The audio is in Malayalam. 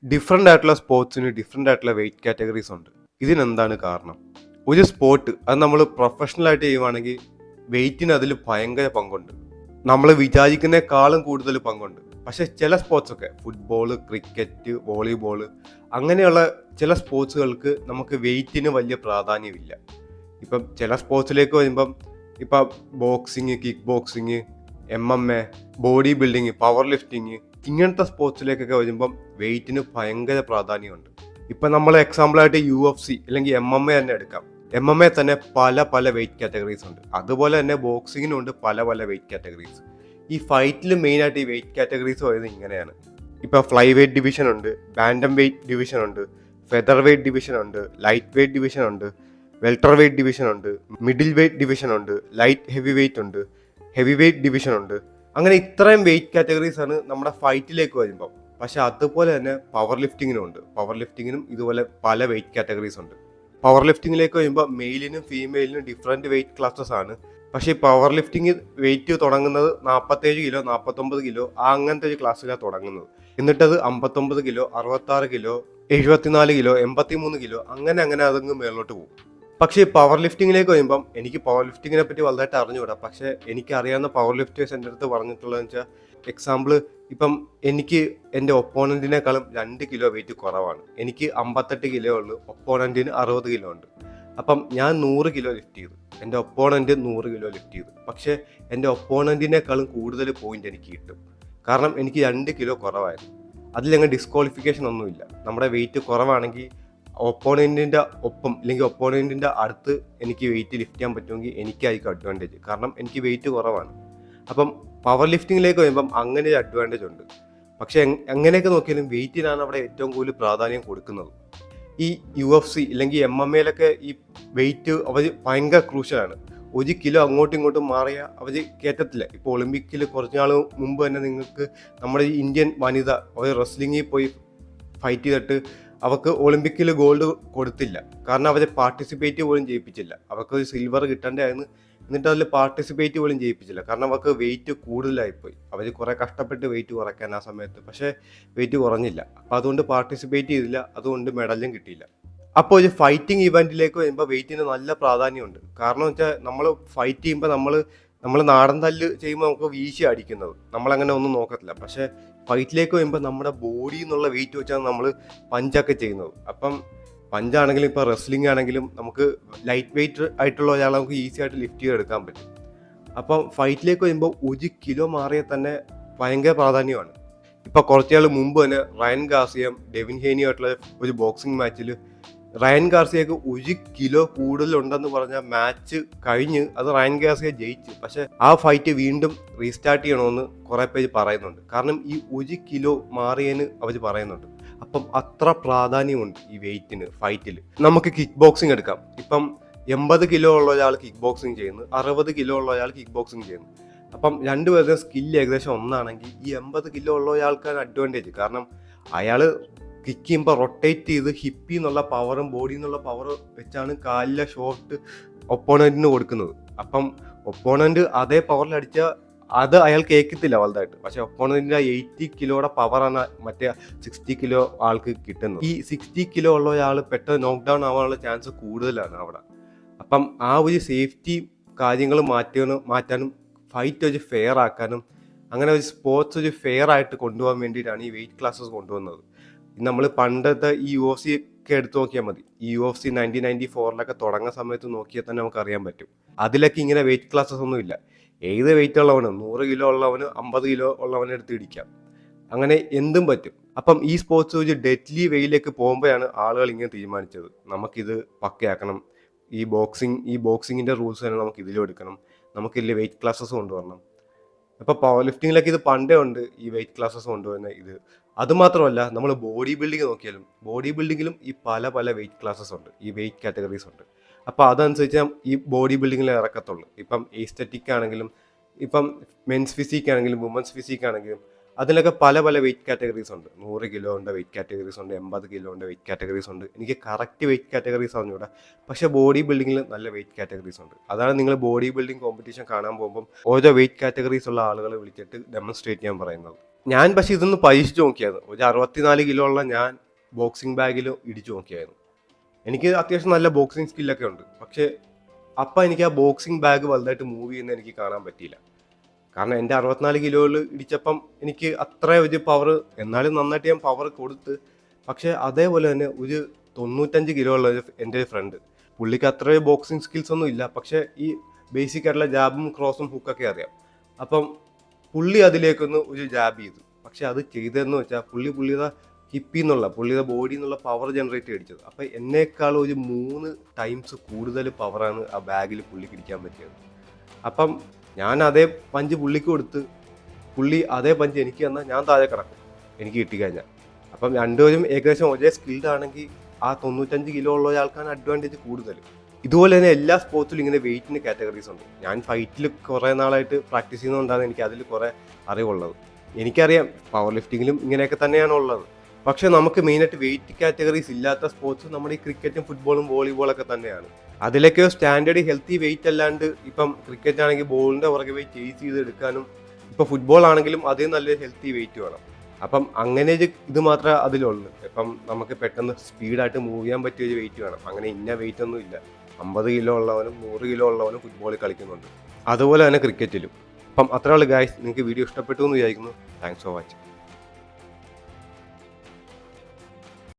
ഡിഫറെൻ്റ് ആയിട്ടുള്ള സ്പോർട്സിന് ഡിഫറെൻ്റ് ആയിട്ടുള്ള വെയിറ്റ് കാറ്റഗറീസ് ഉണ്ട്. ഇതിനെന്താണ് കാരണം? ഒരു സ്പോർട്ട് അത് നമ്മൾ പ്രൊഫഷണൽ ആയിട്ട് ചെയ്യുവാണെങ്കിൽ വെയിറ്റിന് അതിൽ ഭയങ്കര പങ്കുണ്ട്. നമ്മൾ വിചാരിക്കുന്നേക്കാളും കൂടുതൽ പങ്കുണ്ട്. പക്ഷേ ചില സ്പോർട്സൊക്കെ ഫുട്ബോൾ, ക്രിക്കറ്റ്, വോളിബോൾ അങ്ങനെയുള്ള ചില സ്പോർട്സുകൾക്ക് നമുക്ക് വെയിറ്റിന് വലിയ പ്രാധാന്യമില്ല. ഇപ്പം ചില സ്പോർട്സിലേക്ക് വരുമ്പം ഇപ്പം boxing, kick boxing, MMA, body building, power lifting ഇങ്ങനത്തെ സ്പോർട്സിലേക്കൊക്കെ വരുമ്പം വെയിറ്റിന് ഭയങ്കര പ്രാധാന്യമുണ്ട്. ഇപ്പം നമ്മൾ എക്സാമ്പിളായിട്ട് UFC അല്ലെങ്കിൽ MMA തന്നെ എടുക്കാം. MMA തന്നെ പല പല വെയിറ്റ് കാറ്റഗറീസ് ഉണ്ട്. അതുപോലെ തന്നെ ബോക്സിങ്ങിനും ഉണ്ട് പല പല വെയിറ്റ് കാറ്റഗറീസ്. ഈ ഫൈറ്റിൽ മെയിനായിട്ട് ഈ വെയിറ്റ് കാറ്റഗറീസ് വരുന്നത് ഇങ്ങനെയാണ്. ഇപ്പോൾ ഫ്ലൈ വെയിറ്റ് ഡിവിഷൻ ഉണ്ട്, ബാൻഡം വെയിറ്റ് ഡിവിഷൻ ഉണ്ട്, ഫെദർ വെയിറ്റ് ഡിവിഷൻ ഉണ്ട്, ലൈറ്റ് വെയിറ്റ് ഡിവിഷൻ ഉണ്ട്, വെൽട്ടർ വെയിറ്റ് ഡിവിഷൻ ഉണ്ട്, മിഡിൽ വെയിറ്റ് ഡിവിഷൻ ഉണ്ട്, ലൈറ്റ് ഹെവി വെയിറ്റ് ഉണ്ട്, ഹെവി വെയിറ്റ് ഡിവിഷൻ ഉണ്ട്. അങ്ങനെ ഇത്രയും വെയിറ്റ് കാറ്റഗറീസ് ആണ് നമ്മുടെ ഫൈറ്റിലേക്ക് വരുമ്പോൾ. പക്ഷെ അതുപോലെ തന്നെ പവർ ലിഫ്റ്റിങ്ങിനും ഉണ്ട്. പവർ ലിഫ്റ്റിങ്ങിനും ഇതുപോലെ പല വെയിറ്റ് കാറ്റഗറീസ് ഉണ്ട്. പവർ ലിഫ്റ്റിങ്ങിലേക്ക് വരുമ്പോൾ മെയിലിനും ഫീമെയിലിനും ഡിഫറെൻറ്റ് വെയിറ്റ് ക്ലാസ്സസ് ആണ്. പക്ഷേ ഈ പവർ ലിഫ്റ്റിംഗ് വെയിറ്റ് തുടങ്ങുന്നത് 47 കിലോ, 49 കിലോ അങ്ങനത്തെ ഒരു ക്ലാസ്സിലാണ് തുടങ്ങുന്നത്. എന്നിട്ടത് 59 കിലോ, 66 കിലോ, 74 കിലോ, 83 കിലോ അങ്ങനെ അതങ്ങ് മേലോട്ട് പോകും. പക്ഷേ പവർ ലിഫ്റ്റിങ്ങിലേക്ക് വരുമ്പം എനിക്ക് പവർ ലിഫ്റ്റിങ്ങിനെ പറ്റി വലുതായിട്ട് അറിഞ്ഞുകൂടാ. പക്ഷേ എനിക്കറിയാവുന്ന പവർ ലിഫ്റ്റേഴ്സ് എൻ്റെ അടുത്ത് പറഞ്ഞിട്ടുള്ളതെന്ന് വെച്ചാൽ, എക്സാമ്പിൾ ഇപ്പം എനിക്ക് എൻ്റെ ഒപ്പോണൻറ്റിനേക്കാളും 2 കിലോ വെയിറ്റ് കുറവാണ്. എനിക്ക് 58 കിലോ ഉള്ളൂ, ഒപ്പോണൻറ്റിന് 60 കിലോ ഉണ്ട്. അപ്പം ഞാൻ 100 കിലോ ലിഫ്റ്റ് ചെയ്തു, എൻ്റെ ഒപ്പോണൻറ്റ് 100 കിലോ ലിഫ്റ്റ് ചെയ്തു. പക്ഷേ എൻ്റെ ഒപ്പോണൻറ്റിനേക്കാളും കൂടുതൽ പോയിന്റ് എനിക്ക് കിട്ടും. കാരണം എനിക്ക് 2 കിലോ കുറവായിരുന്നു. അതിലങ്ങ് ഡിസ്ക്വാളിഫിക്കേഷൻ ഒന്നുമില്ല. നമ്മുടെ വെയിറ്റ് കുറവാണെങ്കിൽ ഒപ്പോണൻറ്റിൻ്റെ ഒപ്പം അല്ലെങ്കിൽ ഒപ്പോണൻറ്റിൻ്റെ അടുത്ത് എനിക്ക് വെയിറ്റ് ലിഫ്റ്റ് ചെയ്യാൻ പറ്റുമെങ്കിൽ എനിക്കായിരിക്കും അഡ്വാൻറ്റേജ്. കാരണം എനിക്ക് വെയിറ്റ് കുറവാണ്. അപ്പം പവർ ലിഫ്റ്റിങ്ങിലേക്ക് വരുമ്പം അങ്ങനെ ഒരു അഡ്വാൻറ്റേജ് ഉണ്ട്. പക്ഷേ എങ്ങനെയൊക്കെ നോക്കിയാലും വെയിറ്റിനാണ് അവിടെ ഏറ്റവും കൂടുതൽ പ്രാധാന്യം കൊടുക്കുന്നത്. ഈ UFC അല്ലെങ്കിൽ MMA ഈ വെയിറ്റ് അവർ ഭയങ്കര ക്രൂഷ്യലാണ്. 1 കിലോ അങ്ങോട്ടും ഇങ്ങോട്ടും മാറിയാൽ അവർ കയറ്റത്തില്ല. ഇപ്പോൾ ഒളിമ്പിക്കിൽ കുറച്ച് നാൾ മുമ്പ് തന്നെ നിങ്ങൾക്ക് നമ്മുടെ ഈ ഇന്ത്യൻ വനിത അവർ റെസ്ലിങ്ങിൽ പോയി ഫൈറ്റ് ചെയ്തിട്ട് അവർക്ക് ഒളിമ്പിക്കിൽ ഗോൾഡ് കൊടുത്തില്ല. കാരണം അവരെ പാർട്ടിസിപ്പേറ്റ് പോലും ചെയ്യിപ്പിച്ചില്ല. അവർക്ക് ഒരു സിൽവർ കിട്ടേണ്ടതായിരുന്നു, എന്നിട്ട് അതിൽ പാർട്ടിസിപ്പേറ്റ് പോലും ചെയ്യിപ്പിച്ചില്ല. കാരണം അവർക്ക് വെയിറ്റ് കൂടുതലായിപ്പോയി. അവർ കുറേ കഷ്ടപ്പെട്ട് വെയിറ്റ് കുറയ്ക്കാൻ ആ സമയത്ത്, പക്ഷേ വെയിറ്റ് കുറഞ്ഞില്ല. അപ്പോൾ അതുകൊണ്ട് പാർട്ടിസിപ്പേറ്റ് ചെയ്തില്ല, അതുകൊണ്ട് മെഡലും കിട്ടിയില്ല. അപ്പോൾ ഒരു ഫൈറ്റിംഗ് ഇവൻറ്റിലേക്ക് വരുമ്പോൾ വെയിറ്റിന് നല്ല പ്രാധാന്യമുണ്ട്. കാരണം വെച്ചാൽ നമ്മൾ ഫൈറ്റ് ചെയ്യുമ്പോൾ നമ്മൾ നാടൻ തല്ല് ചെയ്യുമ്പോൾ നമുക്ക് വീശി അടിക്കുന്നത്, നമ്മളങ്ങനെ ഒന്നും നോക്കത്തില്ല. പക്ഷേ ഫൈറ്റിലേക്ക് വരുമ്പോൾ നമ്മുടെ ബോഡി എന്നുള്ള വെയിറ്റ് വെച്ചാണ് നമ്മൾ പഞ്ചൊക്കെ ചെയ്യുന്നത്. അപ്പം പഞ്ചാണെങ്കിലും ഇപ്പോൾ റെസ്ലിംഗ് ആണെങ്കിലും നമുക്ക് ലൈറ്റ് വെയിറ്റ് ആയിട്ടുള്ള ഒരാളെ നമുക്ക് ഈസി ആയിട്ട് ലിഫ്റ്റ് ചെയ്തെടുക്കാൻ പറ്റും. അപ്പം ഫൈറ്റിലേക്ക് വരുമ്പോൾ 1 കിലോ മാറിയാൽ തന്നെ ഭയങ്കര പ്രാധാന്യമാണ്. ഇപ്പോൾ കുറച്ചാൾ മുമ്പ് തന്നെ റയൻ ഗാർസിയയും ഡെവിൻ ഹേനിയുമായിട്ടുള്ള ഒരു ബോക്സിംഗ് മാച്ചിൽ റയൻ ഗാർസിയക്ക് 1 കിലോ കൂടുതലുണ്ടെന്ന് പറഞ്ഞ മാച്ച് കഴിഞ്ഞ് അത് റയൻ ഗാർസിയ ജയിച്ചു. പക്ഷെ ആ ഫൈറ്റ് വീണ്ടും റീസ്റ്റാർട്ട് ചെയ്യണമെന്ന് കുറെ പേര് പറയുന്നുണ്ട്. കാരണം ഈ 1 കിലോ മാറിയതിന് അവർ പറയുന്നുണ്ട്. അപ്പം അത്ര പ്രാധാന്യമുണ്ട് ഈ വെയിറ്റിന് ഫൈറ്റിൽ. നമുക്ക് കിക്ക് ബോക്സിങ് എടുക്കാം. ഇപ്പം 80 കിലോ ഉള്ള ഒരാൾ കിക്ക് ബോക്സിങ് ചെയ്യുന്നു, 60 കിലോ ഉള്ള ഒരാൾ കിക്ക് ബോക്സിങ് ചെയ്യുന്നു. അപ്പം രണ്ടുപേരുടെ സ്കില്ല് ഏകദേശം ഒന്നാണെങ്കിൽ ഈ 80 കിലോ ഉള്ള ഒരാൾക്കാണ് അഡ്വാൻറ്റേജ്. കാരണം അയാൾ കിക്ക് ചെയ്യുമ്പോൾ റൊട്ടേറ്റ് ചെയ്ത് ഹിപ്പിൽ നിന്നുള്ള പവറും ബോഡിയിൽ നിന്നുള്ള പവർ വെച്ചാണ് കാലിലെ ഷോട്ട് ഒപ്പോണൻറ്റിന് കൊടുക്കുന്നത്. അപ്പം ഒപ്പോണൻറ്റ് അതേ പവറിൽ അടിച്ചാൽ അത് അയാൾ കേൾക്കത്തില്ല വലുതായിട്ട്. പക്ഷെ ഒപ്പോണൻറ്റിൻ്റെ 80 കിലോയുടെ പവറാണ് മറ്റേ 60 കിലോ ആൾക്ക് കിട്ടുന്നത്. ഈ 60 കിലോ ഉള്ള ഒരാൾ പെട്ടെന്ന് നോക്ക് ഡൗൺ ആവാനുള്ള ചാൻസ് കൂടുതലാണ് അവിടെ. അപ്പം ആ ഒരു സേഫ്റ്റി കാര്യങ്ങൾ മാറ്റാനും ഫൈറ്റ് ഒരു ഫെയർ ആക്കാനും അങ്ങനെ ഒരു സ്പോർട്സ് ഒരു ഫെയർ ആയിട്ട് കൊണ്ടുപോകാൻ വേണ്ടിയിട്ടാണ് ഈ വെയിറ്റ് ക്ലാസ്സസ് കൊണ്ടുവന്നത്. നമ്മൾ പണ്ടത്തെ ഈ UFC ഒക്കെ എടുത്തു നോക്കിയാൽ മതി. ഈ UFC 1994 തുടങ്ങുന്ന സമയത്ത് നോക്കിയാൽ തന്നെ നമുക്ക് അറിയാൻ പറ്റും. അതിലൊക്കെ ഇങ്ങനെ വെയിറ്റ് ക്ലാസ്സസ് ഒന്നും ഇല്ല. ഏത് വെയിറ്റ് ഉള്ളവനും 100 കിലോ ഉള്ളവന് 50 കിലോ ഉള്ളവനെ എടുത്ത് ഇടിക്കാം. അങ്ങനെ എന്തും പറ്റും. അപ്പം ഈ സ്പോർട്സ് ഒരു ഡെഡ്ലി വെയിലേക്ക് പോകുമ്പോഴാണ് ആളുകൾ ഇങ്ങനെ തീരുമാനിച്ചത്, നമുക്കിത് പക്കയാക്കണം, ഈ ബോക്സിങ്ങിൻ്റെ റൂൾസ് തന്നെ നമുക്ക് ഇതിലും എടുക്കണം, നമുക്കിതിൽ വെയിറ്റ് ക്ലാസ്സസ് കൊണ്ടുവരണം. അപ്പോൾ പവർ ലിഫ്റ്റിങ്ങിലൊക്കെ ഇത് പണ്ടേ ഉണ്ട്, ഈ വെയിറ്റ് ക്ലാസ്സസ് കൊണ്ടുവരുന്ന ഇത്. അതുമാത്രമല്ല നമ്മൾ ബോഡി ബിൽഡിങ് നോക്കിയാലും ബോഡി ബിൽഡിങ്ങിലും ഈ പല പല വെയിറ്റ് ക്ലാസ്സസ് ഉണ്ട്, ഈ വെയിറ്റ് കാറ്റഗറീസ് ഉണ്ട്. അപ്പോൾ അതനുസരിച്ച് ഈ ബോഡി ബിൽഡിങ്ങിൽ ഇറക്കത്തുള്ളൂ. ഇപ്പം എസ്തെറ്റിക് ആണെങ്കിലും ഇപ്പം മെൻസ് ഫിസിക് ആണെങ്കിലും വുമൻസ് ഫിസിക് ആണെങ്കിലും അതിലൊക്കെ പല പല വെയിറ്റ് കാറ്റഗറീസ് ഉണ്ട്. 100 കിലോ ഉണ്ട് വെയിറ്റ് കാറ്റഗറീസ് ഉണ്ട്, 80 കിലോ ഉണ്ട് വെയിറ്റ് കാറ്റഗറീസ് ഉണ്ട്. എനിക്ക് കറക്റ്റ് വെയിറ്റ് കാറ്റഗറീസ് അറിഞ്ഞൂടാ, പക്ഷേ ബോഡി ബിൽഡിങ്ങിൽ നല്ല വെയിറ്റ് കാറ്റഗറീസ് ഉണ്ട്. അതാണ് നിങ്ങൾ ബോഡി ബിൽഡിംഗ് കോമ്പറ്റീഷൻ കാണാൻ പോകുമ്പം ഓരോ വെയിറ്റ് കാറ്റഗറീസ് ഉള്ള ആളുകളെ വിളിച്ചിട്ട് ഡെമോൺസ്ട്രേറ്റ് ചെയ്യാൻ പറയുന്നത്. ഞാൻ പക്ഷേ ഇതൊന്ന് പരീക്ഷിച്ച് നോക്കിയായിരുന്നു. ഒരു 64 കിലോ ഉള്ള ഞാൻ ബോക്സിംഗ് ബാഗിൽ ഇടിച്ചു നോക്കിയായിരുന്നു. എനിക്ക് അത്യാവശ്യം നല്ല ബോക്സിംഗ് സ്കില്ലൊക്കെ ഉണ്ട്. പക്ഷേ അപ്പം എനിക്ക് ആ ബോക്സിംഗ് ബാഗ് വലുതായിട്ട് മൂവ് ചെയ്യുന്നത് എനിക്ക് കാണാൻ പറ്റിയില്ല. കാരണം എൻ്റെ 64 കിലോയിൽ ഇടിച്ചപ്പം എനിക്ക് അത്ര ഒരു പവർ, എന്നാലും നന്നായിട്ട് ഞാൻ പവർ കൊടുത്ത്. പക്ഷേ അതേപോലെ തന്നെ ഒരു 95 കിലോ ഉള്ള എൻ്റെ ഒരു ഫ്രണ്ട്, പുള്ളിക്ക് അത്ര ബോക്സിംഗ് സ്കിൽസ് ഒന്നും ഇല്ല. പക്ഷേ ഈ ബേസിക് ആയിട്ടുള്ള ജാബും ക്രോസും ഹുക്കൊക്കെ അറിയാം. അപ്പം പുള്ളി അതിലേക്കൊന്ന് ഒരു ജാബ് ചെയ്തു. പക്ഷെ അത് ചെയ്തതെന്ന് വെച്ചാൽ പുള്ളിയുടെ ഹിപ്പിൽ നിന്നുള്ള, പുള്ളിയുടെ ബോഡിയിൽ നിന്നുള്ള പവർ ജനറേറ്റ് അടിച്ചത്. അപ്പം എന്നേക്കാളും ഒരു 3 ടൈംസ് കൂടുതൽ പവറാണ് ആ ബാഗിൽ പുള്ളിക്ക് ഇടിക്കാൻ പറ്റിയത്. അപ്പം ഞാൻ അതേ പഞ്ച് പുള്ളിക്ക് കൊടുത്ത്, പുള്ളി അതേ പഞ്ച് എനിക്ക് തന്നാൽ ഞാൻ താഴെ കിടക്കും എനിക്ക് കിട്ടിക്കഴിഞ്ഞാൽ. അപ്പം രണ്ടുപേരും ഏകദേശം ഒരേ സ്കിൽഡ് ആണെങ്കിൽ ആ 95 കിലോ ഉള്ള ഒരാൾക്കാണ് അഡ്വാൻറ്റേജ് കൂടുതൽ. ഇതുപോലെ തന്നെ എല്ലാ സ്പോർട്സിലും ഇങ്ങനെ വെയിറ്റിന് കാറ്റഗറീസ് ഉണ്ട്. ഞാൻ ഫൈറ്റിൽ കുറേ നാളായിട്ട് പ്രാക്ടീസ് ചെയ്യുന്നതുകൊണ്ടാണ് എനിക്ക് അതിൽ കുറേ അറിവുള്ളത്. എനിക്കറിയാം പവർ ലിഫ്റ്റിങ്ങിലും ഇങ്ങനെയൊക്കെ തന്നെയാണ് ഉള്ളത്. പക്ഷേ നമുക്ക് മെയിനായിട്ട് വെയിറ്റ് കാറ്റഗറീസ് ഇല്ലാത്ത സ്പോർട്സ് നമ്മുടെ ഈ ക്രിക്കറ്റും ഫുട്ബോളും വോളിബോളൊക്കെ തന്നെയാണ്. അതിലൊക്കെ സ്റ്റാൻഡേർഡ് ഹെൽത്തി വെയിറ്റ് അല്ലാണ്ട്, ഇപ്പം ക്രിക്കറ്റ് ആണെങ്കിൽ ബോളിൻ്റെ പുറകെ പോയി ചേസ് ചെയ്ത് എടുക്കാനും, ഇപ്പോൾ ഫുട്ബോൾ ആണെങ്കിലും അതേ നല്ല ഹെൽത്തി വെയിറ്റ് വേണം. അപ്പം അങ്ങനെ ഇത് മാത്രമേ അതിലുള്ളൂ. ഇപ്പം നമുക്ക് പെട്ടെന്ന് സ്പീഡായിട്ട് മൂവ് ചെയ്യാൻ പറ്റിയ ഒരു വെയിറ്റ് വേണം. അങ്ങനെ ഇന്ന വെയിറ്റ് ഒന്നും ഇല്ല. 50 കിലോ ഉള്ളവനും 100 കിലോ ഉള്ളവനും ഫുട്ബോളിൽ കളിക്കുന്നുണ്ട്. അതുപോലെ തന്നെ ക്രിക്കറ്റിലും. അപ്പം അത്രേ ഉള്ളൂ ഗായ്സ്. നിങ്ങൾക്ക് വീഡിയോ ഇഷ്ടപ്പെട്ടു എന്ന് വിചാരിക്കുന്നു. Thanks for watching.